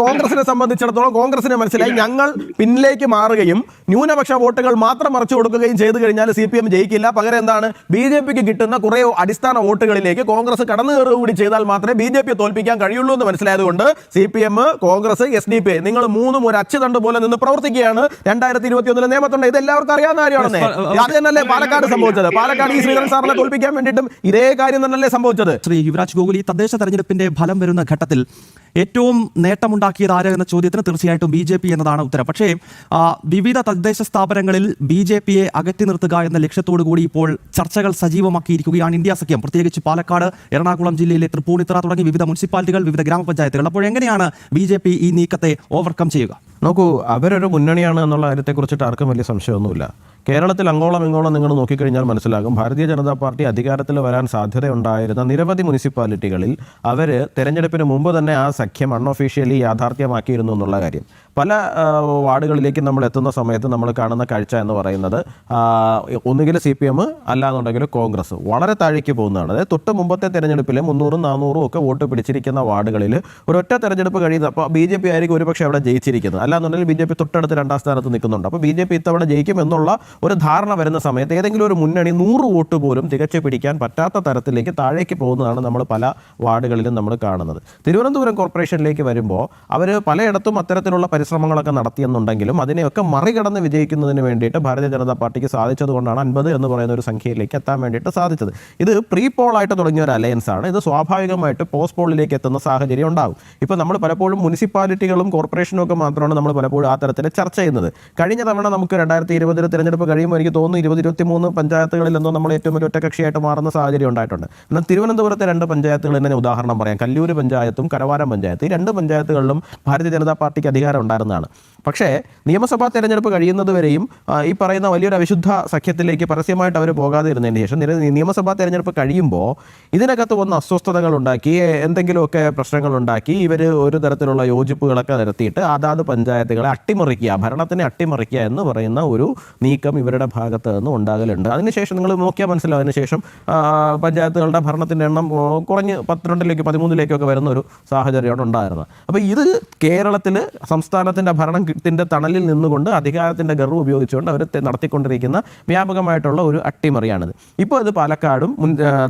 കോൺഗ്രസിനെ സംബന്ധിച്ചിടത്തോളം കോൺഗ്രസിനെ മനസ്സിലായി ഞങ്ങൾ പിന്നിലേക്ക് മാറുകയും ന്യൂനപക്ഷ വോട്ടുകൾ മാത്രം മറിച്ചു കൊടുക്കുകയും ചെയ്തു കഴിഞ്ഞാൽ CPM ജയിക്കില്ല. പകരം എന്താണ് BJPക്ക് കിട്ടുന്ന കുറെ അടിസ്ഥാന വോട്ടുകളിലേക്ക് കോൺഗ്രസ് കടന്നു കയറുകൂടി ചെയ്താൽ മാത്രമേ BJP തോൽപ്പിക്കാൻ കഴിയുള്ളൂ എന്ന് മനസ്സിലായതുകൊണ്ട് CPM, കോൺഗ്രസ്, SDPI നിങ്ങൾ മൂന്നും ഒരു അച്ചുതണ്ട് പോലെ നിന്ന് പ്രവർത്തിക്കുകയാണ്. 2021 നിയമത്തുണ്ട്. ഇത് എല്ലാവർക്കും അറിയാവുന്ന കാര്യമാണെന്നേ. അത് തന്നെയല്ലേ പാലക്കാട് സംഭവിച്ചത്. പാലക്കാട് ഈ ശ്രീധരൻ സാറിനെ തോൽപ്പിക്കാൻ വേണ്ടിയിട്ടും ഇതേ കാര്യം തന്നെയല്ലേ സംഭവിച്ചത്. ശ്രീ യുവരാജ് ഗോകുൽ, ഈ തദ്ദേശ തെരഞ്ഞെടുപ്പിന്റെ ഫലം വരുന്ന ഘട്ടത്തിൽ ഏറ്റവും നേട്ടമുണ്ടാക്കിയത് ആര് എന്ന ചോദ്യത്തിന് തീർച്ചയായിട്ടും BJP എന്നതാണ് ഉത്തരം. പക്ഷേ വിവിധ തദ്ദേശ സ്ഥാപനങ്ങളിൽ BJPയെ അകറ്റി നിർത്തുക എന്ന ലക്ഷ്യത്തോടു കൂടി ഇപ്പോൾ ചർച്ചകൾ സജീവമാക്കിയിരിക്കുകയാണ് ഇന്ത്യ സഖ്യം. പ്രത്യേകിച്ച് പാലക്കാട്, എറണാകുളം ജില്ലയിലെ തൃപ്പൂണിത്തുറ തുടങ്ങി വിവിധ മുനിസിപ്പാലിറ്റികൾ, വിവിധ ഗ്രാമപഞ്ചായത്തുകൾ. അപ്പോൾ എങ്ങനെയാണ് BJP ഈ നീക്കത്തെ ഓവർകം ചെയ്യുക? നോക്കൂ, അവരൊരു മുന്നണിയാണ് എന്നുള്ള കാര്യത്തെക്കുറിച്ചിട്ട് ആർക്കും വലിയ സംശയമൊന്നുമില്ല. കേരളത്തിൽ അങ്ങോളം ഇങ്ങോളം നിങ്ങൾ നോക്കിക്കഴിഞ്ഞാൽ മനസ്സിലാകും, ഭാരതീയ ജനതാ പാർട്ടി അധികാരത്തിൽ വരാൻ സാധ്യതയുണ്ടായിരുന്ന നിരവധി മുനിസിപ്പാലിറ്റികളിൽ അവർ തെരഞ്ഞെടുപ്പിന് മുമ്പ് തന്നെ ആ സഖ്യം അൺഒഫീഷ്യലി യാഥാർത്ഥ്യമാക്കിയിരുന്നു എന്നുള്ള കാര്യം. പല വാർഡുകളിലേക്ക് നമ്മൾ എത്തുന്ന സമയത്ത് നമ്മൾ കാണുന്ന കാഴ്ച എന്ന് പറയുന്നത് ഒന്നുകിൽ CPM അല്ലാന്നുണ്ടെങ്കിൽ കോൺഗ്രസ് വളരെ താഴേക്ക് പോകുന്നതാണ്. അതായത് തൊട്ട് മുമ്പത്തെ തെരഞ്ഞെടുപ്പിൽ 300, 400 ഒക്കെ വോട്ട് പിടിച്ചിരിക്കുന്ന വാർഡുകളിൽ ഒരൊറ്റ തെരഞ്ഞെടുപ്പ് കഴിയുന്നത്. അപ്പോൾ BJP ആയിരിക്കും ഒരുപക്ഷെ അവിടെ ജയിച്ചിരിക്കുന്നത്. അല്ലാന്നുണ്ടെങ്കിൽ BJP തൊട്ടടുത്ത് 2ാം സ്ഥാനത്ത് നിൽക്കുന്നുണ്ട്. അപ്പോൾ BJP ഇത്തവണ ജയിക്കും എന്നുള്ള ഒരു ധാരണ വരുന്ന സമയത്ത് ഏതെങ്കിലും ഒരു മുന്നണി 100 വോട്ട് പോലും തികച്ചു പിടിക്കാൻ പറ്റാത്ത തരത്തിലേക്ക് താഴേക്ക് പോകുന്നതാണ് നമ്മൾ പല വാർഡുകളിലും നമ്മൾ കാണുന്നത്. തിരുവനന്തപുരം കോർപ്പറേഷനിലേക്ക് വരുമ്പോൾ അവർ പലയിടത്തും അത്തരത്തിലുള്ള പരിശ്രമങ്ങളൊക്കെ നടത്തിയെന്നുണ്ടെങ്കിലും അതിനെയൊക്കെ മറികടന്ന് വിജയിക്കുന്നതിന് വേണ്ടിയിട്ട് ഭാരതീയ ജനതാ പാർട്ടിക്ക് സാധിച്ചതുകൊണ്ടാണ് 50 എന്ന് പറയുന്ന ഒരു സംഖ്യയിലേക്ക് എത്താൻ വേണ്ടിയിട്ട് സാധിച്ചത്. ഇത് പ്രീ പോളായിട്ട് തുടങ്ങിയ ഒരു അലയൻസ് ആണ്. ഇത് സ്വാഭാവികമായിട്ട് പോസ്റ്റ് പോളിലേക്ക് എത്തുന്ന സാഹചര്യം ഉണ്ടാകും. ഇപ്പോൾ നമ്മൾ പലപ്പോഴും മുനിസിപ്പാലിറ്റികളും കോർപ്പറേഷനും ഒക്കെ മാത്രമാണ് നമ്മൾ പലപ്പോഴും ആ തരത്തിൽ ചർച്ച ചെയ്യുന്നത്. കഴിഞ്ഞ തവണ നമുക്ക് 2020 തെരഞ്ഞെടുപ്പ് കഴിയുമ്പോൾ എനിക്ക് തോന്നുന്നു 20-23 പഞ്ചായത്തുകളിലെന്തോ നമ്മൾ ഏറ്റവും വലിയ ഒറ്റകക്ഷിയായിട്ട് മാറുന്ന സാഹചര്യം ഉണ്ടായിട്ടുണ്ട്. എന്നാൽ തിരുവനന്തപുരത്തെ 2 പഞ്ചായത്തുകൾ തന്നെ ഉദാഹരണം പറയാം. കല്ലൂർ പഞ്ചായത്തും കരവാരം പഞ്ചായത്ത്. ഈ 2 പഞ്ചായത്തുകളിലും ഭാരതീയ ജനതാ പാർട്ടിക്ക് അധികാരം ഉണ്ടായിരുന്നതാണ്. പക്ഷേ നിയമസഭാ തെരഞ്ഞെടുപ്പ് കഴിയുന്നതുവരെയും ഈ പറയുന്ന വലിയൊരു അവിശുദ്ധ സഖ്യത്തിലേക്ക് പരസ്യമായിട്ട് അവർ പോകാതെ ഇരുന്നതിന് ശേഷം നിയമസഭാ തെരഞ്ഞെടുപ്പ് കഴിയുമ്പോൾ ഇതിനകത്ത് വന്ന അസ്വസ്ഥതകൾ ഉണ്ടാക്കി, എന്തെങ്കിലുമൊക്കെ പ്രശ്നങ്ങളുണ്ടാക്കി ഇവർ ഒരു തരത്തിലുള്ള യോജിപ്പുകളൊക്കെ നടത്തിയിട്ട് അതാത് പഞ്ചായത്തുകളെ അട്ടിമറിക്കുക, ഭരണത്തിനെ അട്ടിമറിക്കുക എന്ന് പറയുന്ന ഒരു നീക്കം ഇവരുടെ ഭാഗത്ത് നിന്ന് ഉണ്ടാകലുണ്ട്. അതിനുശേഷം നിങ്ങൾ നോക്കിയാൽ മനസ്സിലാവും. അതിനുശേഷം പഞ്ചായത്തുകളുടെ ഭരണത്തിൻ്റെ എണ്ണം കുറഞ്ഞ് 12ലേക്ക് 13ലേക്കൊക്കെ വരുന്ന ഒരു സാഹചര്യമാണ് ഉണ്ടായിരുന്നത്. അപ്പോൾ ഇത് കേരളത്തിൽ സംസ്ഥാനത്തിൻ്റെ ഭരണത്തിൻ്റെ തണലിൽ നിന്നുകൊണ്ട് അധികാരത്തിൻ്റെ ഗർവ് ഉപയോഗിച്ചുകൊണ്ട് അവർ നടത്തിക്കൊണ്ടിരിക്കുന്ന വ്യാപകമായിട്ടുള്ള ഒരു അട്ടിമറിയാണിത്. ഇപ്പോൾ ഇത് പാലക്കാടും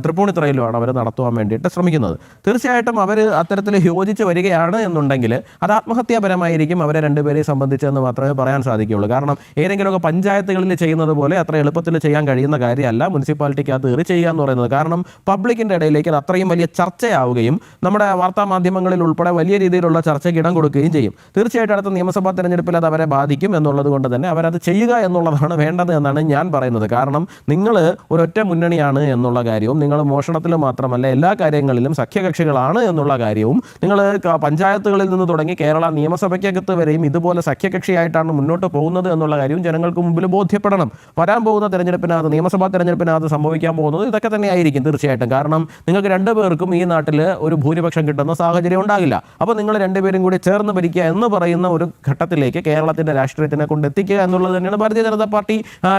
തൃപ്പൂണിത്തുറയിലുമാണ് അവർ നടത്തുവാൻ വേണ്ടിയിട്ട് ശ്രമിക്കുന്നത്. തീർച്ചയായിട്ടും അവർ അത്തരത്തിൽ യോജിച്ച് വരികയാണ് എന്നുണ്ടെങ്കിൽ അത് ആത്മഹത്യാപരമായിരിക്കും അവരെ രണ്ടുപേരെയും സംബന്ധിച്ചെന്ന് മാത്രമേ പറയാൻ സാധിക്കുകയുള്ളൂ. കാരണം ഏതെങ്കിലുമൊക്കെ പഞ്ചായത്തുകളിൽ ചെയ്യുന്നത് പോലെ അത്ര എളുപ്പത്തിൽ ചെയ്യാൻ കഴിയുന്ന കാര്യമല്ല മുനിസിപ്പാലിറ്റിക്ക് അത് ഏറി ചെയ്യുക എന്ന് പറയുന്നത്. കാരണം പബ്ലിക്കിൻ്റെ ഇടയിലേക്ക് അത് അത്രയും വലിയ ചർച്ചയാവുകയും നമ്മുടെ വാർത്താ മാധ്യമങ്ങളിൽ ഉൾപ്പെടെ വലിയ രീതിയിലുള്ള ചർച്ചയ്ക്ക് ഇടം കൊടുക്കുകയും ചെയ്യും. തീർച്ചയായിട്ടും അടുത്ത നിയമസഭാ തെരഞ്ഞെടുപ്പിൽ അത് അവരെ ബാധിക്കും എന്നുള്ളത് കൊണ്ട് തന്നെ അവരത് ചെയ്യുക എന്നുള്ളതാണ് വേണ്ടത് എന്നാണ് ഞാൻ പറയുന്നത്. കാരണം നിങ്ങൾ ഒരൊറ്റ മുന്നണിയാണ് എന്നുള്ള കാര്യവും നിങ്ങൾ മോഷണത്തിൽ മാത്രമല്ല എല്ലാ കാര്യങ്ങളിലും സഖ്യകക്ഷികളാണ് എന്നുള്ള കാര്യവും നിങ്ങൾ പഞ്ചായത്തുകളിൽ നിന്ന് തുടങ്ങി കേരള നിയമസഭയ്ക്കകത്ത് വരെയും ഇതുപോലെ സഖ്യകക്ഷിയായിട്ടാണ് മുന്നോട്ട് പോകുന്നത് എന്നുള്ള കാര്യവും ജനങ്ങൾക്ക് മുമ്പിൽ ബോധ്യപ്പെടണം. വരാൻ പോകുന്ന തെരഞ്ഞെടുപ്പിനകത്ത്, നിയമസഭാ തെരഞ്ഞെടുപ്പിനകത്ത് സംഭവിക്കാൻ പോകുന്നത് ഇതൊക്കെ തന്നെ ആയിരിക്കും തീർച്ചയായിട്ടും. കാരണം നിങ്ങൾക്ക് 2 പേർക്കും ഈ നാട്ടിൽ ഒരു ഭൂരിപക്ഷം കിട്ടുന്ന സാഹചര്യം ഉണ്ടാകില്ല. അപ്പോൾ നിങ്ങൾ 2 പേരും കൂടി ചേർന്ന് ഭരിക്കുക എന്ന് പറയുന്ന ഒരു ഘട്ടത്തിലേക്ക് കേരളത്തിൻ്റെ രാഷ്ട്രീയത്തിനെ കൊണ്ട് എത്തിക്കുക എന്നുള്ളത് തന്നെയാണ് ഭാരതീയ ജനതാ പാർട്ടി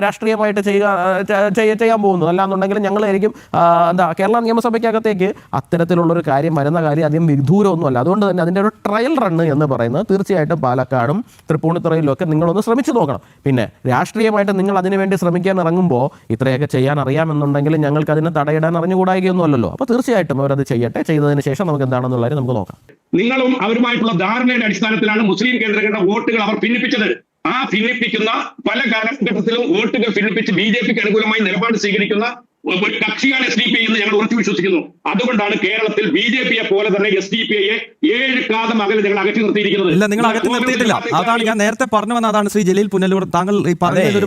രാഷ്ട്രീയമായിട്ട് ചെയ്യാൻ പോകുന്നത്. അല്ലാന്നുണ്ടെങ്കിൽ ഞങ്ങളായിരിക്കും കേരള നിയമസഭയ്ക്കകത്തേക്ക് അത്തരത്തിലുള്ളൊരു കാര്യം വരുന്ന കാര്യം അധികം വിദൂരമൊന്നുമല്ല. അതുകൊണ്ട് തന്നെ അതിൻ്റെ ഒരു ട്രയൽ റണ്ണ് എന്ന് പറയുന്നത് തീർച്ചയായിട്ടും പാലക്കാടും തൃപ്പൂണിത്തുറയിലും ഒക്കെ നിങ്ങളൊന്ന് ശ്രമിച്ചു നോക്കണം. പിന്നെ രാഷ്ട്രീയമായിട്ട് നിങ്ങൾ അതിനുവേണ്ടി ശ്രമിക്കാൻ ഇറങ്ങുമ്പോൾ ഇത്രയൊക്കെ ചെയ്യാൻ അറിയാമെന്നുണ്ടെങ്കിൽ ഞങ്ങൾക്ക് അതിന് തടയിടാൻ അറിഞ്ഞുകൂടായികയൊന്നും അല്ലല്ലോ. അപ്പോൾ തീർച്ചയായിട്ടും അവരത് ചെയ്യട്ടെ. ചെയ്തതിന് ശേഷം നമുക്ക് എന്താണെന്നുള്ളത് നമുക്ക് നോക്കാം. നിങ്ങളും അവരുമായിട്ടുള്ള ധാരണയുടെ അടിസ്ഥാനത്തിലാണ് മുസ്ലിം കേന്ദ്രങ്ങളുടെ വോട്ടുകൾ അവർ ഭിന്നിപ്പിച്ചത്. ആ ഭിന്നിപ്പിക്കുന്ന പല കാലഘട്ടത്തിലും വോട്ടുകൾ ഭിന്നിപ്പിച്ച് BJPക്ക് അനുകൂലമായി നിലപാട് സ്വീകരിക്കുന്ന ഒരു കക്ഷിയാണ് SDPI എന്ന് ഞങ്ങൾ ഉറച്ചു വിശ്വസിക്കുന്നു. അതുകൊണ്ടാണ് കേരളത്തിൽ BJPയെ പോലെ തന്നെ SDPIയെ 7 കാതം അകലെ ഞങ്ങൾ അകറ്റി നിർത്തിയിരിക്കുന്നത്. ഇല്ല, നിങ്ങൾ അകറ്റി നിർത്തിയിട്ടില്ല. അതാണ് ഞാൻ നേരത്തെ പറഞ്ഞു വന്നത്. അതാണ് ശ്രീ ജലീൽ പുനലൂർ താങ്കൾ ഈ പറഞ്ഞൊരു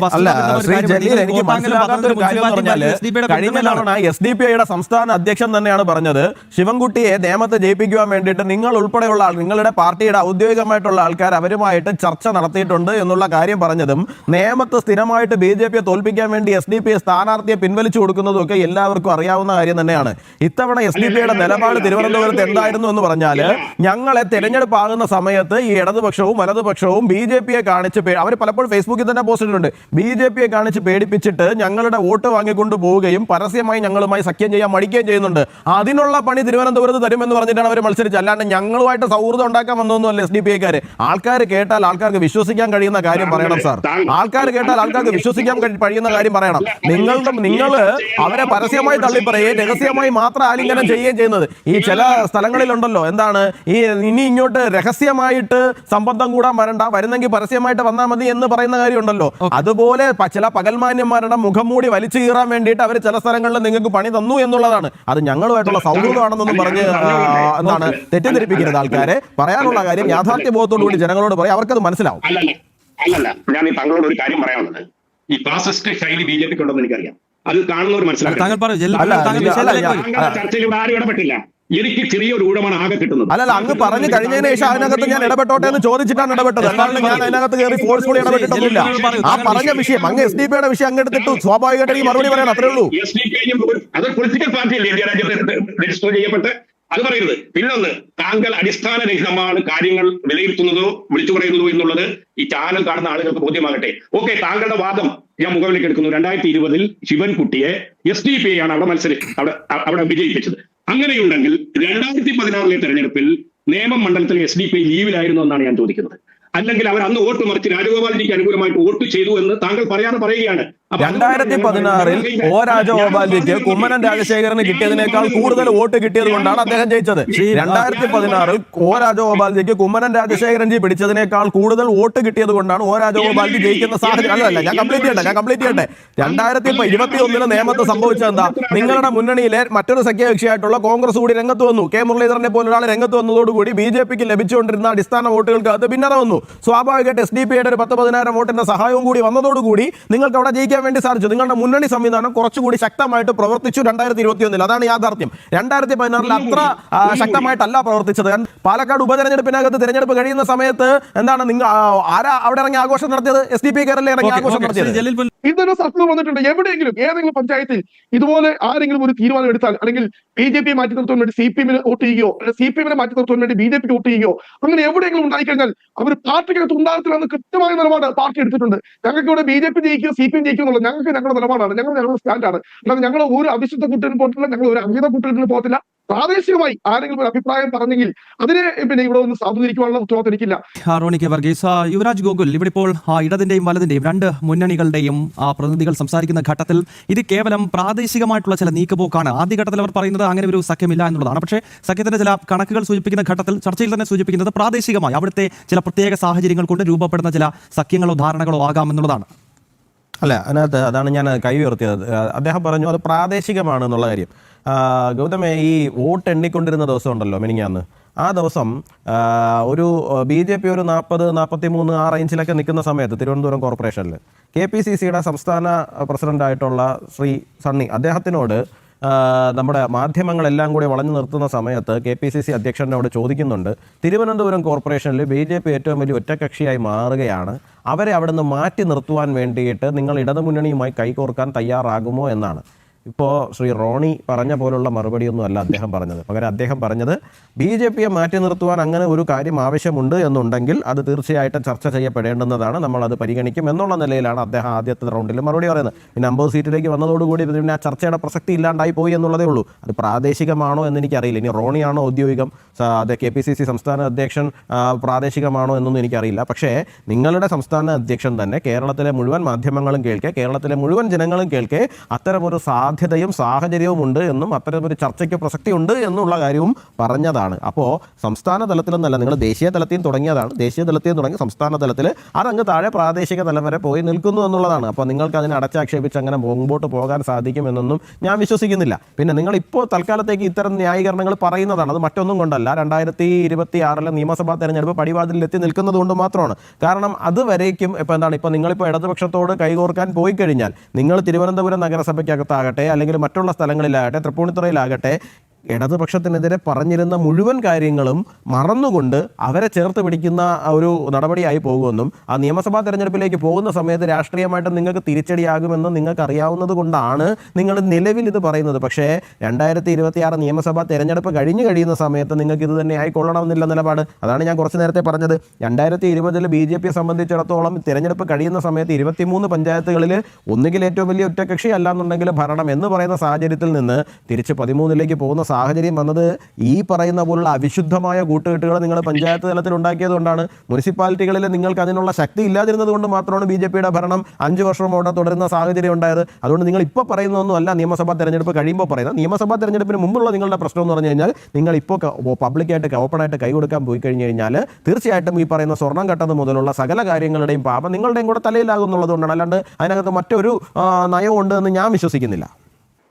SDPIയുടെ സംസ്ഥാന അധ്യക്ഷൻ തന്നെയാണ് പറഞ്ഞത്, ശിവൻകുട്ടിയെ നേമത്തെ ജയിപ്പിക്കുവാൻ വേണ്ടിയിട്ട് നിങ്ങൾ ഉൾപ്പെടെയുള്ള നിങ്ങളുടെ പാർട്ടിയുടെ ഔദ്യോഗികമായിട്ടുള്ള ആൾക്കാർ അവരുമായിട്ട് ചർച്ച നടത്തിയിട്ടുണ്ട് എന്നുള്ള കാര്യം പറഞ്ഞതും നേമത്ത് സ്ഥിരമായിട്ട് BJPയെ തോൽപ്പിക്കാൻ വേണ്ടി SDPI സ്ഥാനാർത്ഥിയെ പിൻവലിച്ചു കൊടുക്കുന്നു നിൽക്കുന്നതും ഒക്കെ എല്ലാവർക്കും അറിയാവുന്ന കാര്യം തന്നെയാണ്. ഇത്തവണ SDPയുടെ നിലപാട് തിരുവനന്തപുരത്ത് എന്തായിരുന്നു എന്ന് പറഞ്ഞാൽ, ഞങ്ങളെ തെരഞ്ഞെടുപ്പ് ആകുന്ന സമയത്ത് ഈ ഇടതുപക്ഷവും വലതുപക്ഷവും BJPയെ കാണിച്ച് അവർ പലപ്പോഴും ഫേസ്ബുക്കിൽ തന്നെ പോസ്റ്റ് ഇട്ടിട്ടുണ്ട്, BJPയെ കാണിച്ച് പേടിപ്പിച്ചിട്ട് ഞങ്ങളുടെ വോട്ട് വാങ്ങിക്കൊണ്ട് പോവുകയും പരസ്യമായി ഞങ്ങളുമായി സഖ്യം ചെയ്യാൻ മടിക്കുകയും ചെയ്യുന്നുണ്ട്. അതിനുള്ള പണി തിരുവനന്തപുരത്ത് തരുമെന്ന് പറഞ്ഞിട്ടാണ് അവർ മത്സരിച്ചത്. അല്ലാണ്ട് ഞങ്ങളുമായിട്ട് സൗഹൃദം ഉണ്ടാക്കാൻ വന്നൊന്നുമല്ല SDPക്കാര്. ആൾക്കാർ കേട്ടാൽ ആൾക്കാർക്ക് വിശ്വസിക്കാൻ കഴിയുന്ന കാര്യം പറയണം സാർ. ആൾക്കാർ കേട്ടാൽ ആൾക്കാർക്ക് വിശ്വസിക്കാൻ കഴിയുന്ന കാര്യം പറയണം. നിങ്ങൾ അവരെ പരസ്യമായി തള്ളിപ്പറയുകയും രഹസ്യമായി മാത്രം ആലിംഗനം ചെയ്യുകയും ചെയ്യുന്നത്. ഈ ചില സ്ഥലങ്ങളിലുണ്ടല്ലോ, എന്താണ് ഈ ഇനി ഇങ്ങോട്ട് രഹസ്യമായിട്ട് സംബന്ധം കൂടാൻ വരണ്ട, വരുന്നെങ്കിൽ പരസ്യമായിട്ട് വന്നാൽ മതി എന്ന് പറയുന്ന കാര്യമുണ്ടല്ലോ. അതുപോലെ ചില പകൽമാന്യന്മാരുടെ മുഖം മൂടി വലിച്ചു കീറാൻ വേണ്ടിയിട്ട് അവർ ചില സ്ഥലങ്ങളിൽ നിങ്ങൾക്ക് പണി തന്നു എന്നുള്ളതാണ്. അത് ഞങ്ങളുമായിട്ടുള്ള സൗഹൃദമാണെന്നൊന്നും പറഞ്ഞ് എന്താണ് തെറ്റിദ്ധരിപ്പിക്കരുത് ആൾക്കാരെ. പറയാനുള്ള കാര്യം യാഥാർത്ഥ്യബോധത്തോടു കൂടി ജനങ്ങളോട് പറയാം, അവർക്കത് മനസ്സിലാവും. അല്ലല്ല, ഞാൻ ഈ താങ്കളോട് ഒരു കാര്യം പറയാനുള്ളത്, ഈ ഫാസിസ്റ്റ് ശൈലി BJPക്ക് ഉണ്ടെന്ന് എനിക്കറിയാം. അത് കാണുന്നവർ മനസ്സിലാക്കും. ചർച്ചയിലൂടെ ആരും ഇടപെട്ടില്ല. എനിക്ക് ചെറിയൊരു ഊഴമാണ് ആകെ കിട്ടുന്നത്. അല്ലല്ല, അങ്ങ് പറഞ്ഞു കഴിഞ്ഞതിന് ശേഷം അതിനകത്ത് ഞാൻ ഇടപെട്ടോട്ടെ എന്ന് ചോദിച്ചിട്ടാണ് ഇടപെട്ടത്. അല്ലാണ്ട് ഞാൻ അതിനകത്ത് കയറി ഫോഴ്സ്ഫുള്ളി ഇടപെട്ടിട്ടൊന്നുമില്ല. ആ പറഞ്ഞ വിഷയം അങ്ങ് SDPയുടെ വിഷയം അങ്ങ് എടുത്തിട്ടു, സ്വാഭാവികമായിട്ട് ഈ മറുപടി പറയാൻ അത്രേ ഉള്ളൂ. അതൊരു പൊളിറ്റിക്കൽ പാർട്ടിയല്ലേ ഇന്ത്യ രാജ്യത്ത് രജിസ്റ്റർ ചെയ്യപ്പെട്ട്? അത് പറയരുത്. പിന്നൊന്ന്, താങ്കൾ അടിസ്ഥാനരഹിതമാണ് കാര്യങ്ങൾ വിലയിരുത്തുന്നതോ വിളിച്ചു പറയുന്നതോ എന്നുള്ളത് ഈ ചാനൽ കാണുന്ന ആളുകൾക്ക് ബോധ്യമാകട്ടെ. ഓക്കെ, താങ്കളുടെ വാദം ഞാൻ മുകളിലേക്ക് എടുക്കുന്നു. 2020 ശിവൻകുട്ടിയെ SDPI ആണ് അവിടെ വിജയിപ്പിച്ചത്. അങ്ങനെയുണ്ടെങ്കിൽ 2016 തെരഞ്ഞെടുപ്പിൽ നേമം മണ്ഡലത്തിൽ SDPI ലീവിലായിരുന്നു എന്നാണ് ഞാൻ ചോദിക്കുന്നത്. അല്ലെങ്കിൽ അവർ അന്ന് വോട്ട് മറിച്ച് രാജഗോപാൽജിക്ക് അനുകൂലമായിട്ട് വോട്ട് ചെയ്തു എന്ന് താങ്കൾ പറയാതെ പറയുകയാണ്. 2016 O രാജഗോപാൽജിക്ക് കുമ്മനം രാജശേഖരന് കിട്ടിയതിനേക്കാൾ കൂടുതൽ വോട്ട് കിട്ടിയത് കൊണ്ടാണ് അദ്ദേഹം ജയിച്ചത്. 2016 O രാജഗോപാൽജിക്ക് കുമ്മനം രാജശേഖരൻജി പിടിച്ചതിനേക്കാൾ കൂടുതൽ വോട്ട് കിട്ടിയത് കൊണ്ടാണ് O രാജഗോപാൽജി ജയിക്കുന്ന സാഹചര്യം. അല്ലല്ല, ഞാൻ കംപ്ലീറ്റ് ചെയ്യട്ടെ. 2021 നിയമത്ത് സംഭവിച്ചത് എന്താ? നിങ്ങളുടെ മുന്നണിയിലെ മറ്റൊരു സഖ്യകക്ഷിയായിട്ടുള്ള കോൺഗ്രസ് കൂടി രംഗത്ത് വന്നു. K മുരളീധരനെ പോലൊരാൾ രംഗത്ത് വന്നതോടുകൂടി BJPക്ക് ലഭിച്ചുകൊണ്ടിരുന്ന അടിസ്ഥാന വോട്ടുകൾക്ക് അത് ഭിന്നത വന്നു. സ്വാഭാവികമായിട്ട് SDPയുടെ ഒരു 10-10,000 വോട്ടിന്റെ സഹായവും കൂടി വന്നതോടുകൂടി നിങ്ങൾക്ക് അവിടെ ജയിക്കാൻ വേണ്ടി സാധിച്ചു. നിങ്ങളുടെ മുന്നണി സംവിധാനം കുറച്ചുകൂടി ശക്തമായിട്ട് പ്രവർത്തിച്ചു 2021. അതാണ് യാഥാർത്ഥ്യം. 2016 അത്ര ശക്തമായിട്ടല്ല പ്രവർത്തിച്ചത്. പാലക്കാട് ഉപതെരഞ്ഞെടുപ്പിനകത്ത് തെരഞ്ഞെടുപ്പ് കഴിയുന്ന സമയത്ത് എന്താണ് നിങ്ങൾ അവിടെ ഇറങ്ങി ആഘോഷം നടത്തിയത്? SDPക്കാരല്ലേ ഇറങ്ങി ആഘോഷം നടത്തിയത്. ഇതൊരു സർക്കുലർ വന്നിട്ടുണ്ട്. എവിടെയെങ്കിലും ഏതെങ്കിലും പഞ്ചായത്തിൽ ഇതുപോലെ ആരെങ്കിലും ഒരു തീരുമാനം എടുത്താൽ, അല്ലെങ്കിൽ BJP മാറ്റി നിർത്താൻ വേണ്ടി CPM വോട്ട് ചെയ്യുകയോ, CPM മാറ്റി നിർത്താൻ വേണ്ടി BJP വോട്ട് ചെയ്യുകയോ, അങ്ങനെ എവിടെയെങ്കിലും ഉണ്ടായിക്കഴിഞ്ഞാൽ അവർ പാർട്ടിക്കകത്ത് ഉണ്ടാകത്തില്ലെന്ന് കൃത്യമായ നിലപാട് പാർട്ടി എടുത്തിട്ടുണ്ട്. ഞങ്ങൾക്ക് ഇവിടെ BJP ജയിക്കുകയോ CPM ജയിക്കുകയോ എന്നുള്ളത് ഞങ്ങൾക്ക് ഞങ്ങളുടെ നിലപാടാണ്, ഞങ്ങളുടെ സ്റ്റാൻഡാണ്. അല്ലാതെ ഞങ്ങൾ ഒരു അവിശുദ്ധ കൂട്ടിന് പോയിട്ടില്ല, ഞങ്ങൾ ഒരു അമിത കൂട്ടിന് പോകത്തില്ല. പ്രാദേശികമായി ആരെങ്കിലും ഒരു അഭിപ്രായം പറഞ്ഞെങ്കിൽ അതിനെ ഇവിടെ ഒന്ന് സാധൂകരിക്കാനുള്ള ഉത്തരവാദിത്തം എനിക്കില്ല. റോണി കെ വർഗീസ്, യുവരാജ് ഗോകുൽ, ഇവിടെ ഇപ്പോൾ ഇടതിന്റെയും വലതിന്റെയും രണ്ട് മുന്നണികളുടെയും പ്രതിനിധികൾ സംസാരിക്കുന്ന ഘട്ടത്തിൽ ഇത് കേവലം പ്രാദേശികമായിട്ടുള്ള ചില നീക്കുപോക്കാണ്. ആദ്യഘട്ടത്തിൽ അവർ പറയുന്നത് അങ്ങനെ ഒരു സഖ്യമില്ല എന്നുള്ളതാണ്. പക്ഷേ സഖ്യത്തിന്റെ ചില കണക്കുകൾ സൂചിപ്പിക്കുന്ന ഘട്ടത്തിൽ ചർച്ചയിൽ തന്നെ സൂചിപ്പിക്കുന്നത് പ്രാദേശികമായി അവിടുത്തെ ചില പ്രത്യേക സാഹചര്യങ്ങൾ കൊണ്ട് രൂപപ്പെടുന്ന ചില സഖ്യങ്ങളോ ധാരണകളോ ആകാമെന്നുള്ളതാണ്. അല്ല, അതിനകത്ത് അതാണ് ഞാൻ കൈ ഉയർത്തിയത്. അദ്ദേഹം പറഞ്ഞു അത് പ്രാദേശികമാണ് എന്നുള്ള കാര്യം. ഗൗതമേ, ഈ വോട്ട് എണ്ണിക്കൊണ്ടിരുന്ന ദിവസം ഉണ്ടല്ലോ മിനിങ്ങാന്ന്, ആ ദിവസം ഒരു BJP ഒരു 40-43 ആ റേഞ്ചിലൊക്കെ നിൽക്കുന്ന സമയത്ത് തിരുവനന്തപുരം കോർപ്പറേഷനിൽ KPCCയുടെ സംസ്ഥാന പ്രസിഡന്റായിട്ടുള്ള ശ്രീ സണ്ണി, അദ്ദേഹത്തിനോട് നമ്മുടെ മാധ്യമങ്ങളെല്ലാം കൂടി വളഞ്ഞു നിർത്തുന്ന സമയത്ത് KPCC അധ്യക്ഷനോട് ചോദിക്കുന്നുണ്ട്, തിരുവനന്തപുരം കോർപ്പറേഷനിൽ BJP ഏറ്റവും വലിയ ഒറ്റക്കക്ഷിയായി മാറുകയാണ്, അവരെ അവിടുന്ന് മാറ്റി നിർത്തുവാൻ വേണ്ടിയിട്ട് നിങ്ങൾ ഇടതുമുന്നണിയുമായി കൈകോർക്കാൻ തയ്യാറാകുമോ എന്നാണ്. ഇപ്പോൾ ശ്രീ റോണി പറഞ്ഞ പോലുള്ള മറുപടിയൊന്നും അല്ല അദ്ദേഹം പറഞ്ഞത്. പകരം അദ്ദേഹം പറഞ്ഞത് BJPയെ മാറ്റി നിർത്തുവാൻ അങ്ങനെ ഒരു കാര്യം ആവശ്യമുണ്ട് എന്നുണ്ടെങ്കിൽ അത് തീർച്ചയായിട്ടും ചർച്ച ചെയ്യപ്പെടേണ്ടുന്നതാണ്, നമ്മളത് പരിഗണിക്കും എന്നുള്ള നിലയിലാണ് അദ്ദേഹം ആദ്യത്തെ റൗണ്ടിൽ മറുപടി പറയുന്നത്. പിന്നെ 50 സീറ്റിലേക്ക് വന്നതോടുകൂടി പിന്നെ ആ ചർച്ചയുടെ പ്രസക്തി ഇല്ലാണ്ടായി പോയി എന്നുള്ളതേ ഉള്ളൂ. അത് പ്രാദേശികമാണോ എന്ന് എനിക്കറിയില്ല. ഇനി റോണിയാണോ ഔദ്യോഗികം, അത് KPCC സംസ്ഥാന അധ്യക്ഷൻ പ്രാദേശികമാണോ എന്നൊന്നും എനിക്കറിയില്ല. പക്ഷേ നിങ്ങളുടെ സംസ്ഥാന അധ്യക്ഷൻ തന്നെ കേരളത്തിലെ മുഴുവൻ മാധ്യമങ്ങളും കേൾക്കെ, കേരളത്തിലെ മുഴുവൻ ജനങ്ങളും കേൾക്കെ അത്തരമൊരു സാധ്യതയും സാഹചര്യവും ഉണ്ട് എന്നും അത്തരമൊരു ചർച്ചയ്ക്ക് പ്രസക്തി ഉണ്ട് എന്നുള്ള കാര്യവും പറഞ്ഞതാണ്. അപ്പോൾ സംസ്ഥാന തലത്തിലൊന്നല്ല, നിങ്ങൾ ദേശീയ തലത്തിൽ തുടങ്ങിയതാണ്, ദേശീയ തലത്തിൽ തുടങ്ങി സംസ്ഥാന തലത്തിൽ അതങ്ങ് താഴെ പ്രാദേശിക തലം വരെ പോയി നിൽക്കുന്നു എന്നുള്ളതാണ്. അപ്പോൾ നിങ്ങൾക്ക് അതിനെ അടച്ചാക്ഷേപിച്ച് അങ്ങനെ മുമ്പോട്ട് പോകാൻ സാധിക്കുമെന്നൊന്നും ഞാൻ വിശ്വസിക്കുന്നില്ല. പിന്നെ നിങ്ങൾ ഇപ്പോൾ തൽക്കാലത്തേക്ക് ഇത്തരം ന്യായീകരണങ്ങൾ പറയുന്നതാണ്, അത് മറ്റൊന്നും കൊണ്ടല്ല. 2026 നിയമസഭാ തെരഞ്ഞെടുപ്പ് പടിവാതിലെത്തി നിൽക്കുന്നത് കൊണ്ട് മാത്രമാണ്. കാരണം അതുവരേക്കും ഇപ്പോൾ നിങ്ങളിപ്പോൾ ഇടതുപക്ഷത്തോട് കൈകോർക്കാൻ പോയി കഴിഞ്ഞാൽ നിങ്ങൾ തിരുവനന്തപുരം നഗരസഭയ്ക്കകത്താകട്ടെ അല്ലെങ്കിൽ മറ്റുള്ള സ്ഥലങ്ങളിലാകട്ടെ, തൃപ്പൂണിത്തുറയിലാകട്ടെ, ഇടതുപക്ഷത്തിനെതിരെ പറഞ്ഞിരുന്ന മുഴുവൻ കാര്യങ്ങളും മറന്നുകൊണ്ട് അവരെ ചേർത്ത് പിടിക്കുന്ന ഒരു നടപടിയായി പോകുമെന്നും ആ നിയമസഭാ തെരഞ്ഞെടുപ്പിലേക്ക് പോകുന്ന സമയത്ത് രാഷ്ട്രീയമായിട്ട് നിങ്ങൾക്ക് തിരിച്ചടിയാകുമെന്ന് നിങ്ങൾക്ക് അറിയാവുന്നത് കൊണ്ടാണ് നിങ്ങൾ നിലവിൽ ഇത് പറയുന്നത്. പക്ഷേ 2026 നിയമസഭാ തെരഞ്ഞെടുപ്പ് കഴിയുന്ന സമയത്ത് നിങ്ങൾക്ക് ഇത് തന്നെ ആയിക്കൊള്ളണമെന്നില്ല നിലപാട്. അതാണ് ഞാൻ കുറച്ച് നേരത്തെ പറഞ്ഞത്. 2020 BJP സംബന്ധിച്ചിടത്തോളം തിരഞ്ഞെടുപ്പ് കഴിയുന്ന സമയത്ത് 23 പഞ്ചായത്തുകളിൽ ഒന്നുകിൽ ഏറ്റവും വലിയ ഒറ്റകക്ഷി അല്ലാന്നുണ്ടെങ്കിൽ ഭരണം എന്ന് പറയുന്ന സാഹചര്യത്തിൽ നിന്ന് തിരിച്ച് 13ലേക്ക് പോകുന്ന സാഹചര്യം വന്നത് ഈ പറയുന്ന പോലുള്ള അവിശുദ്ധമായ കൂട്ടുകെട്ടുകൾ നിങ്ങൾ പഞ്ചായത്ത് തലത്തിൽ ഉണ്ടാക്കിയതുകൊണ്ടാണ്. മുനിസിപ്പാലിറ്റികളിൽ നിങ്ങൾക്ക് അതിനുള്ള ശക്തി ഇല്ലാതിരുന്നത് കൊണ്ട് മാത്രമാണ് BJPയുടെ ഭരണം 5 വർഷം അവിടെ തുടരുന്ന സാഹചര്യം ഉണ്ടായത്. അതുകൊണ്ട് നിങ്ങൾ ഇപ്പോൾ പറയുന്നതൊന്നും അല്ല നിയമസഭാ തെരഞ്ഞെടുപ്പ് കഴിയുമ്പോൾ പറയുന്നത്. നിയമസഭാ തെരഞ്ഞെടുപ്പിന് മുമ്പുള്ള നിങ്ങളുടെ പ്രശ്നം എന്ന് പറഞ്ഞു കഴിഞ്ഞാൽ നിങ്ങൾ ഇപ്പോൾ പബ്ലിക്കായിട്ട് ഓപ്പണായിട്ട് കൈ കൊടുക്കാൻ പോയി കഴിഞ്ഞു കഴിഞ്ഞാൽ തീർച്ചയായിട്ടും ഈ പറയുന്ന സ്വർണ്ണം കട്ടത് മുതലുള്ള സകല കാര്യങ്ങളുടെയും പാപം നിങ്ങളുടെയും കൂടെ തലയിലാകും എന്നുള്ളതുകൊണ്ടാണ്. അല്ലാണ്ട് അതിനകത്ത് മറ്റൊരു നയമുണ്ട് എന്ന് ഞാൻ വിശ്വസിക്കുന്നില്ല.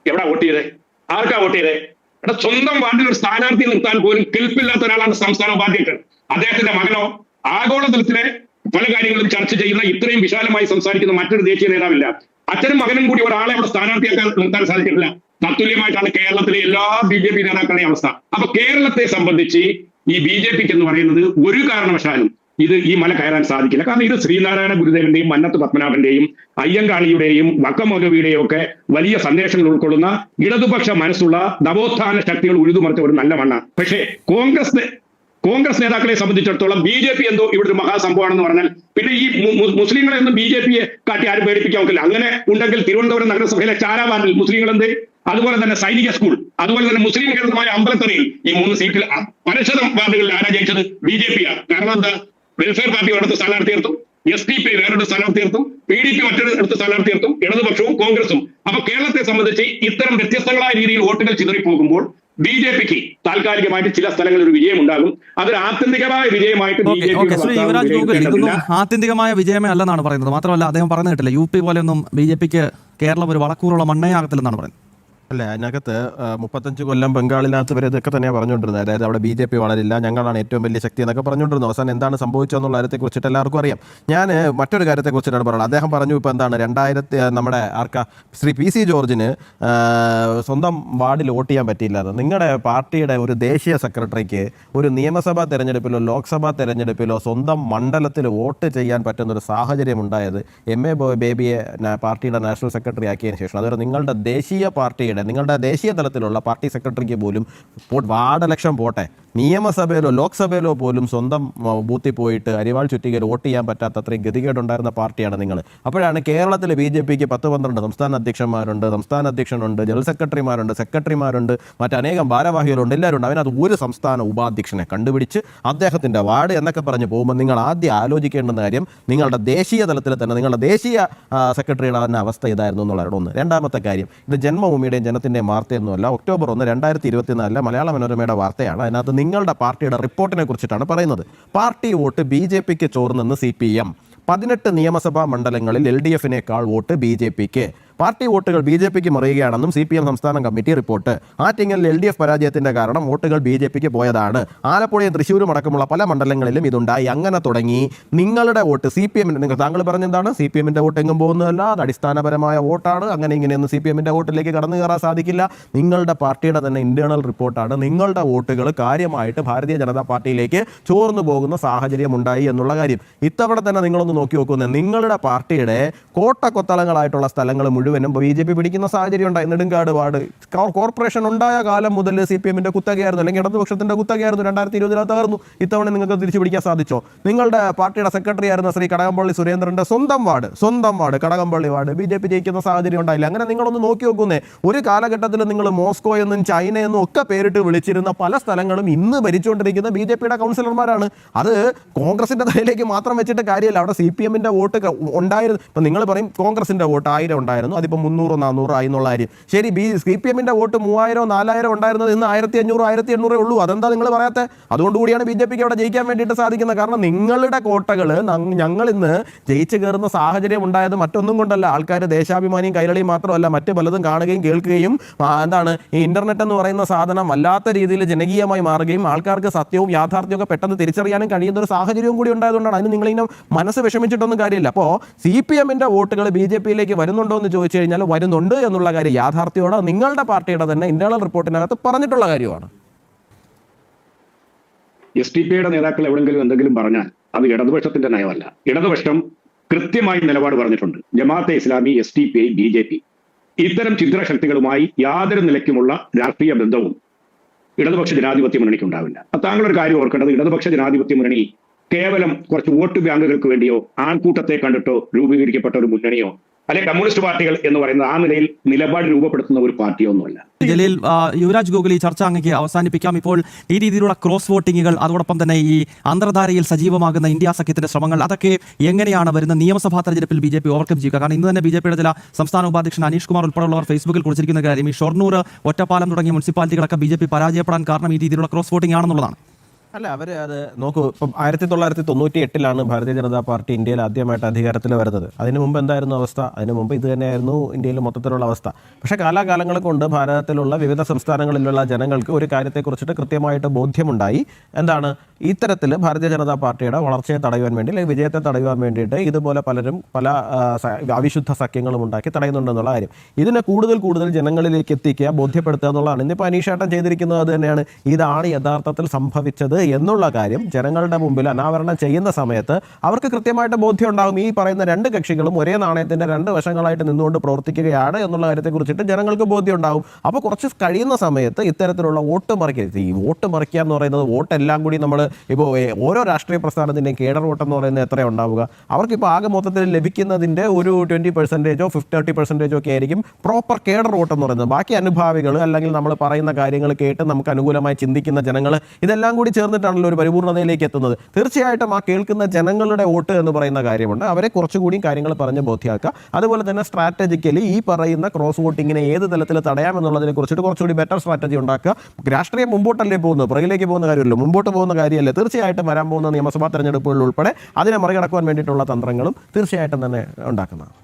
എവിടെ വോട്ട് ചെയ്തേ? ആർക്കാ വോട്ട് ചെയ്തേ? ഇവിടെ സ്വന്തം വാർഡിൽ ഒരു സ്ഥാനാർത്ഥി നിർത്താൻ പോലും കെൽപ്പില്ലാത്ത ഒരാളാണ് സംസ്ഥാന ഉപാധ്യക്ഷൻ. അദ്ദേഹത്തിന്റെ മകനോ ആഗോളതലത്തിലെ പല കാര്യങ്ങളും ചർച്ച ചെയ്യുന്ന ഇത്രയും വിശാലമായി സംസാരിക്കുന്ന മറ്റൊരു ദേശീയ നേതാവില്ല. അച്ഛനും മകനും കൂടി ഒരാളെ അവിടെ സ്ഥാനാർത്ഥിയാക്കാൻ നിർത്താൻ സാധിച്ചിട്ടില്ല. തത്തുല്യമായിട്ടാണ് കേരളത്തിലെ എല്ലാ BJP നേതാക്കളുടെയും അവസ്ഥ. അപ്പൊ കേരളത്തെ സംബന്ധിച്ച് ഈ BJPക്ക് എന്ന് പറയുന്നത് ഒരു കാരണവശാലും ഈ മല കയറാൻ സാധിക്കില്ല. കാരണം ഇത് ശ്രീനാരായണ ഗുരുദേവന്റെയും മന്നത്ത് പത്മനാഭന്റെയും അയ്യങ്കാളിയുടെയും വക്കമൊഗവിയുടെയും ഒക്കെ വലിയ സന്ദേശങ്ങൾ ഉൾക്കൊള്ളുന്ന ഇടതുപക്ഷ മനസ്സുള്ള നവോത്ഥാന ശക്തികൾ ഉഴുതുമറിച്ച ഒരു നല്ല മണ്ണാണ്. പക്ഷേ കോൺഗ്രസ് നേതാക്കളെ സംബന്ധിച്ചിടത്തോളം BJP എന്തോ ഇവിടെ ഒരു മഹാസംഭവമാണെന്ന് പറഞ്ഞാൽ പിന്നെ ഈ മുസ്ലിങ്ങളെ ഒന്നും BJPയെ കാട്ടി ആരും പേടിപ്പിക്കാൻ നോക്കില്ല. അങ്ങനെ ഉണ്ടെങ്കിൽ തിരുവനന്തപുരം നഗരസഭയിലെ ചാരാവാറിൽ മുസ്ലിങ്ങൾ എന്ത്, അതുപോലെ തന്നെ സൈനിക സ്കൂൾ, അതുപോലെ തന്നെ മുസ്ലിം കേന്ദ്രമായ അമ്പലത്തറയിൽ ഈ 3 സീറ്റിൽ പരശതം വാർഡുകളിൽ ആരാ ജയിച്ചത്? BJP-യാണ്. കാരണം എന്താ? വെൽഫെയർ പാർട്ടി ഒരിടത്ത് സ്ഥാനാർത്ഥി നിർത്തും, SDP വേറൊരു സ്ഥാനാർത്ഥി നിർത്തും, PDP മറ്റൊരിടത്ത് സ്ഥാനാർത്ഥി നിർത്തും, ഇടതുപക്ഷവും കോൺഗ്രസും. അപ്പൊ കേരളത്തെ സംബന്ധിച്ച് ഇത്തരം വ്യത്യസ്തങ്ങളായ രീതിയിൽ വോട്ടുകൾ ചിതറിപ്പോകുമ്പോൾ BJPക്ക് താൽക്കാലികമായിട്ട് ചില സ്ഥലങ്ങളിൽ ഒരു വിജയം ഉണ്ടാകും. അതൊരു ആത്യന്തികമായ വിജയമായിട്ട് ഇതൊന്നും ആത്യന്തികമായ വിജയമേ അല്ലെന്നാണ് പറയുന്നത്. മാത്രമല്ല അദ്ദേഹം പറഞ്ഞു കേട്ടില്ല UP പോലെയൊന്നും BJPക്ക് കേരളം ഒരു വളക്കൂറുള്ള മണ്ണയാകത്തില്ലെന്നാണ് പറയുന്നത്. അല്ല, അതിനകത്ത് 35 കൊല്ലം ബംഗാളിനകത്ത് വരെ ഇതൊക്കെ തന്നെയാണ് പറഞ്ഞുകൊണ്ടിരുന്നത്. അതായത് അവിടെ BJP വളരില്ല, ഞങ്ങളാണ് ഏറ്റവും വലിയ ശക്തി എന്നൊക്കെ പറഞ്ഞുകൊണ്ടിരുന്നു. അവസാനം എന്താണ് സംഭവിച്ചതെന്നുള്ള കാര്യത്തെക്കുറിച്ചിട്ട് എല്ലാവർക്കും അറിയാം. ഞാൻ മറ്റൊരു കാര്യത്തെക്കുറിച്ചിട്ടാണ് പറയുന്നത്. അദ്ദേഹം പറഞ്ഞു ഇപ്പോൾ എന്താണ് നമ്മുടെ ശ്രീ PC ജോർജിന് സ്വന്തം വാർഡിൽ വോട്ട് ചെയ്യാൻ പറ്റിയില്ല. നിങ്ങളുടെ പാർട്ടിയുടെ ഒരു ദേശീയ സെക്രട്ടറിക്ക് ഒരു നിയമസഭാ തെരഞ്ഞെടുപ്പിലോ ലോക്സഭാ തെരഞ്ഞെടുപ്പിലോ സ്വന്തം മണ്ഡലത്തിൽ വോട്ട് ചെയ്യാൻ പറ്റുന്നൊരു സാഹചര്യം ഉണ്ടായത് MA ബേബിയെ പാർട്ടിയുടെ നാഷണൽ സെക്രട്ടറി ആക്കിയതിന് ശേഷം. അതൊരു നിങ്ങളുടെ നിങ്ങളുടെ ദേശീയ തലത്തിലുള്ള പാർട്ടി സെക്രട്ടറിക്ക് പോലും വാർഡ് ഇലക്ഷൻ പോട്ടെ, നിയമസഭയിലോ ലോക്സഭയിലോ പോലും സ്വന്തം ബൂത്തിൽ പോയിട്ട് അരിവാൾ ചുറ്റികയിൽ വോട്ട് ചെയ്യാൻ പറ്റാത്ത അത്രയും ഗതികേടുണ്ടായിരുന്ന പാർട്ടിയാണ് നിങ്ങൾ. അപ്പോഴാണ് കേരളത്തിലെ BJPക്ക് 10-12 സംസ്ഥാന അധ്യക്ഷന്മാരുണ്ട്, സംസ്ഥാന അധ്യക്ഷനുണ്ട്, ജനറൽ സെക്രട്ടറിമാരുണ്ട്, മറ്റനേകം ഭാരവാഹികളുണ്ട്, എല്ലാവരും ഉണ്ട്. അതിനകത്ത് ഒരു സംസ്ഥാന ഉപാധ്യക്ഷനെ കണ്ടുപിടിച്ച് അദ്ദേഹത്തിൻ്റെ വാർഡ് എന്നൊക്കെ പറഞ്ഞ് പോകുമ്പോൾ നിങ്ങൾ ആദ്യം ആലോചിക്കേണ്ടുന്ന കാര്യം നിങ്ങളുടെ ദേശീയ തലത്തിൽ തന്നെ നിങ്ങളുടെ ദേശീയ സെക്രട്ടറിയുടെ തന്നെ അവസ്ഥ ഇതായിരുന്നു എന്നുള്ളവരുടെ ഒന്ന്. രണ്ടാമത്തെ കാര്യം, ഇത് ജന്മഭൂമിയുടെയും ജനത്തിൻ്റെയും വാർത്തയൊന്നുമല്ല. October 1, 2024 മലയാള മനോരമയുടെ വാർത്തയാണ്. അതിനകത്ത് നിങ്ങളുടെ പാർട്ടിയുടെ റിപ്പോർട്ടിനെ കുറിച്ചിട്ടാണ് പറയുന്നത്. പാർട്ടി വോട്ട് BJPക്ക് ചോർന്നെന്ന് CPM. 18 നിയമസഭാ മണ്ഡലങ്ങളിൽ LDFിനേക്കാൾ വോട്ട് BJPക്ക്. പാർട്ടി വോട്ടുകൾ BJPക്ക് മറിയുകയാണെന്നും CPM സംസ്ഥാന കമ്മിറ്റി റിപ്പോർട്ട്. ആറ്റിങ്ങൽ LDF പരാജയത്തിന്റെ കാരണം വോട്ടുകൾ BJPക്ക് പോയതാണ്. ആലപ്പുഴയും തൃശ്ശൂരും അടക്കമുള്ള പല മണ്ഡലങ്ങളിലും ഇതുണ്ടായി. അങ്ങനെ തുടങ്ങി നിങ്ങളുടെ വോട്ട് CPM താങ്കൾ പറഞ്ഞെന്താണ്? CPMന്റെ വോട്ട് എങ്ങും പോകുന്നതല്ല, അത് അടിസ്ഥാനപരമായ വോട്ടാണ്, അങ്ങനെ ഇങ്ങനെയൊന്നും CPMന്റെ വോട്ടിലേക്ക് കടന്നു കയറാൻ സാധിക്കില്ല. നിങ്ങളുടെ പാർട്ടിയുടെ തന്നെ ഇന്റേണൽ റിപ്പോർട്ടാണ്. നിങ്ങളുടെ വോട്ടുകൾ കാര്യമായിട്ട് ഭാരതീയ ജനതാ പാർട്ടിയിലേക്ക് ചോർന്നു പോകുന്ന സാഹചര്യം ഉണ്ടായി എന്നുള്ള കാര്യം ഇത്തവണ തന്നെ നിങ്ങളൊന്ന് നോക്കി നോക്കുന്നത്. നിങ്ങളുടെ പാർട്ടിയുടെ കോട്ടക്കൊത്തളങ്ങളായിട്ടുള്ള സ്ഥലങ്ങൾ മുഴുവനും BJP പിടിക്കുന്ന സാഹചര്യം ഉണ്ടായി. നെടുങ്കാട് വാർഡ് കോർപ്പറേഷൻ ഉണ്ടായ കാലം മുതൽ CPMന്റെ കുത്തകയായിരുന്നു, അല്ലെങ്കിൽ ഇടതുപക്ഷത്തിന്റെ കുത്തകയായിരുന്നു. 2020 തകർന്നു. ഇത്തവണ നിങ്ങൾക്ക് തിരിച്ചു പിടിക്കാൻ സാധിച്ചോ? നിങ്ങളുടെ പാർട്ടിയുടെ സെക്രട്ടറി ആയിരുന്ന ശ്രീ കടകംപള്ളി സുരേന്ദ്രന്റെ സ്വന്തം വാർഡ് കടകംപള്ളി വാർഡ് BJP ജയിക്കുന്ന സാഹചര്യം ഉണ്ടായില്ല. അങ്ങനെ നിങ്ങളൊന്ന് നോക്കി നോക്കുന്നേ. ഒരു കാലഘട്ടത്തിൽ നിങ്ങൾ മോസ്കോ എന്നും ചൈന എന്നും ഒക്കെ പേരിട്ട് വിളിച്ചിരുന്ന പല സ്ഥലങ്ങളും ഇന്ന് ഭരിച്ചുകൊണ്ടിരിക്കുന്ന BJPയുടെ കൗൺസിലർമാരാണ്. അത് കോൺഗ്രസിന്റെ തലയിലേക്ക് മാത്രം വെച്ചിട്ട് കാര്യമില്ല. അവിടെ CPMന്റെ വോട്ട് ഉണ്ടായിരുന്നു. ഇപ്പം നിങ്ങൾ പറയും കോൺഗ്രസിന്റെ വോട്ട് 1000 ഉണ്ടായിരുന്നു, അതിപ്പോൾ 300-400 ആയി എന്നുള്ള കാര്യം. ശരി, CPMന്റെ വോട്ട് 3000-4000 ഉണ്ടായിരുന്നത് ഇന്ന് 1500-1800 ഉള്ളൂ. അതെന്താ നിങ്ങൾ പറയാത്ത? അതുകൊണ്ടുകൂടിയാണ് BJPക്ക് അവിടെ ജയിക്കാൻ വേണ്ടിയിട്ട് സാധിക്കുന്നത്. കാരണം നിങ്ങളുടെ കോട്ടകൾ ഞങ്ങൾ ഇന്ന് ജയിച്ചു കയറുന്ന സാഹചര്യം ഉണ്ടായത് മറ്റൊന്നും കൊണ്ടല്ല. ആൾക്കാർ ദേശാഭിമാനിയും കൈരളിയും മാത്രമല്ല, മറ്റ് പലതും കാണുകയും കേൾക്കുകയും ഈ ഇന്റർനെറ്റ് എന്ന് പറയുന്ന സാധനം വല്ലാത്ത രീതിയിൽ ജനകീയമായി മാറുകയും ആൾക്കാർക്ക് സത്യവും യാഥാർത്ഥ്യവും ഒക്കെ പെട്ടെന്ന് തിരിച്ചറിയാനും കഴിയുന്ന ഒരു സാഹചര്യവും കൂടി ഉണ്ടായതുകൊണ്ടാണ്. അതിന് നിങ്ങളിങ്ങനെ മനസ്സ് വിഷമിച്ചിട്ടൊന്നും കാര്യമില്ല. അപ്പോൾ CPMന്റെ വോട്ടുകൾ BJPയിലേക്ക് വരുന്നുണ്ടോ എന്ന് ചോദിച്ചു കഴിഞ്ഞാൽ വരുന്നുണ്ട് എന്നുള്ള കാര്യം യാഥാർത്ഥ്യമാണ്. നിങ്ങളുടെ പാർട്ടിയുടെ തന്നെ ഇന്റേണൽ റിപ്പോർട്ടിനകത്ത് പറഞ്ഞിട്ടുള്ള കാര്യമാണ്. SDPI നേതാക്കൾ എവിടെങ്കിലും എന്തെങ്കിലും പറഞ്ഞാൽ അത് ഇടതുപക്ഷത്തിന്റെ നയമല്ല. ഇടതുപക്ഷം കൃത്യമായി നിലപാട് പറഞ്ഞിട്ടുണ്ട്. ജമാഅത്തെ ഇസ്ലാമി, SDPI, BJP ഇത്തരം ചിദ്രശക്തികളുമായി യാതൊരു നിലയ്ക്കുമുള്ള രാഷ്ട്രീയ ബന്ധവും ഇടതുപക്ഷ ജനാധിപത്യ മുന്നണിക്ക് ഉണ്ടാവില്ല. താങ്കളൊരു കാര്യം ഓർക്കേണ്ടത്, ഇടതുപക്ഷ ജനാധിപത്യ മുന്നണി കേവലം കുറച്ച് വോട്ട് ബാങ്കുകൾക്ക് വേണ്ടിയോ ആൾക്കൂട്ടത്തെ കണ്ടിട്ടോ രൂപീകരിക്കപ്പെട്ട ഒരു മുന്നണിയോ അല്ലെങ്കിൽ കമ്മ്യൂണിസ്റ്റ് പാർട്ടികൾ എന്ന് പറയുന്ന ആ നിലയിൽ നിലപാട് രൂപപ്പെടുത്തുന്ന ഒരു പാർട്ടിയൊന്നുമല്ല. ജലീൽ, യുവരാജ് ഗോകുൽ, ഈ ചർച്ച അങ്ങേക്ക് അവസാനിപ്പിക്കാം. ഇപ്പോൾ ഈ രീതിയിലുള്ള ക്രോസ് വോട്ടിങ്ങുകൾ, അതോടൊപ്പം തന്നെ ഈ അന്തർധാരയിൽ സജീവമാകുന്ന ഇന്ത്യ സഖ്യത്തിന്റെ ശ്രമങ്ങൾ, അതൊക്കെ എങ്ങനെയാണ് വരുന്ന നിയമസഭാ തെരഞ്ഞെടുപ്പിൽ BJP ഓവർകം ചെയ്യുക? കാരണം ഇന്ന് തന്നെ BJPയുടെ ചില സംസ്ഥാന ഉപാധ്യക്ഷൻ അനീഷ് കുമാർ ഉൾപ്പെടെയുള്ളവർ ഫേസ്ബുക്കിൽ കുറിച്ചിരിക്കുന്ന കാര്യം ഈ ഷൊർണൂർ, ഒറ്റപ്പാലം തുടങ്ങിയ മുനിസിപ്പാലിറ്റികളൊക്കെ BJP പരാജയപ്പെടാൻ കാരണം ഈ രീതിയിലുള്ള ക്രോസ് വോട്ടിംഗ് ആണെന്നുള്ളതാണ്. അല്ല, അവർ അത് നോക്കൂ. ഇപ്പം 1998 ഭാരതീയ ജനതാ പാർട്ടി ഇന്ത്യയിൽ ആദ്യമായിട്ട് അധികാരത്തിൽ വരുന്നത്. അതിനു മുമ്പ് എന്തായിരുന്നു അവസ്ഥ? അതിനു മുമ്പ് ഇത് തന്നെയായിരുന്നു ഇന്ത്യയിൽ മൊത്തത്തിലുള്ള അവസ്ഥ. പക്ഷേ കാലാകാലങ്ങൾ കൊണ്ട് ഭാരതത്തിലുള്ള വിവിധ സംസ്ഥാനങ്ങളിലുള്ള ജനങ്ങൾക്ക് ഒരു കാര്യത്തെക്കുറിച്ചിട്ട് കൃത്യമായിട്ട് ബോധ്യമുണ്ടായി. എന്താണ്? ഇത്തരത്തിൽ ഭാരതീയ ജനതാ പാർട്ടിയുടെ വളർച്ചയെ തടയുവാൻ വേണ്ടി, അല്ലെങ്കിൽ വിജയത്തെ തടയുവാൻ വേണ്ടിയിട്ട് ഇതുപോലെ പലരും പല അവിശുദ്ധ സഖ്യങ്ങളും ഉണ്ടാക്കി തടയുന്നുണ്ടെന്നുള്ള കാര്യം. ഇതിനെ കൂടുതൽ ജനങ്ങളിലേക്ക് എത്തിക്കുക, ബോധ്യപ്പെടുത്തുക എന്നുള്ളതാണ്. ഇന്നിപ്പോൾ അനീഷേട്ടൻ ചെയ്തിരിക്കുന്നത് അത് തന്നെയാണ്. ഇതാണ് യഥാർത്ഥത്തിൽ സംഭവിച്ചത് എന്നുള്ള കാര്യം ജനങ്ങളുടെ മുമ്പിൽ അനാവരണം ചെയ്യുന്ന സമയത്ത് അവർക്ക് കൃത്യമായിട്ട് ബോധ്യം ഉണ്ടാകും. ഈ പറയുന്ന രണ്ട് കക്ഷികളും ഒരേ നാണയത്തിന്റെ രണ്ട് വശങ്ങളായിട്ട് നിന്നുകൊണ്ട് പ്രവർത്തിക്കുകയാണ് എന്നുള്ള കാര്യത്തെക്കുറിച്ചിട്ട് ജനങ്ങൾക്ക് ബോധ്യം ഉണ്ടാകും. അപ്പോൾ കുറച്ച് കഴിയുന്ന സമയത്ത് ഇത്തരത്തിലുള്ള വോട്ട് മറിക്കുക, ഈ വോട്ട് മറിക്കുക എന്ന് പറയുന്നത്, വോട്ടെല്ലാം കൂടി നമ്മൾ ഇപ്പോൾ ഓരോ രാഷ്ട്രീയ പ്രസ്ഥാനത്തിൻ്റെയും കേഡർ വോട്ട് എന്ന് പറയുന്നത് എത്ര ഉണ്ടാവുക? അവർക്കിപ്പോൾ ആകെ മൊത്തത്തിൽ ലഭിക്കുന്നതിൻ്റെ ഒരു 20%, 30% ഒക്കെ ആയിരിക്കും പ്രോപ്പർ കേഡർ വോട്ട് എന്ന് പറയുന്നത്. ബാക്കി അനുഭാവികൾ അല്ലെങ്കിൽ നമ്മൾ പറയുന്ന കാര്യങ്ങൾ കേട്ട് നമുക്ക് അനുകൂലമായി ചിന്തിക്കുന്ന ജനങ്ങൾ, ഇതെല്ലാം കൂടി ചേർന്നിട്ടാണല്ലോ ഒരു പരിപൂർണതയിലേക്ക് എത്തുന്നത്. തീർച്ചയായിട്ടും ആ കേൾക്കുന്ന ജനങ്ങളുടെ വോട്ട് എന്ന് പറയുന്ന കാര്യമുണ്ട്. അവരെ കുറച്ചുകൂടി കാര്യങ്ങൾ പറഞ്ഞ് ബോധ്യമാക്കുക. അതുപോലെ തന്നെ സ്ട്രാറ്റജിക്കലി ഈ പറയുന്ന ക്രോസ് വോട്ടിങ്ങിനെ ഏത് തലത്തിൽ തടയാം എന്നുള്ളതിനെ കുറിച്ചിട്ട് കുറച്ചുകൂടി ബെറ്റർ സ്ട്രാറ്റജി ഉണ്ടാക്കുക. രാഷ്ട്രീയം മുമ്പോട്ടല്ലേ പോകുന്നത്, പുറകിലേക്ക് പോകുന്ന കാര്യമല്ലോ, മുമ്പോട്ട് പോകുന്ന കാര്യമല്ലേ. തീർച്ചയായിട്ടും വരാൻ പോകുന്ന നിയമസഭാ തെരഞ്ഞെടുപ്പുകളിൽ ഉൾപ്പെടെ അതിനെ മറികടക്കുവാൻ വേണ്ടിയിട്ടുള്ള തന്ത്രങ്ങളും തീർച്ചയായിട്ടും തന്നെ ഉണ്ടാക്കുന്നതാണ്.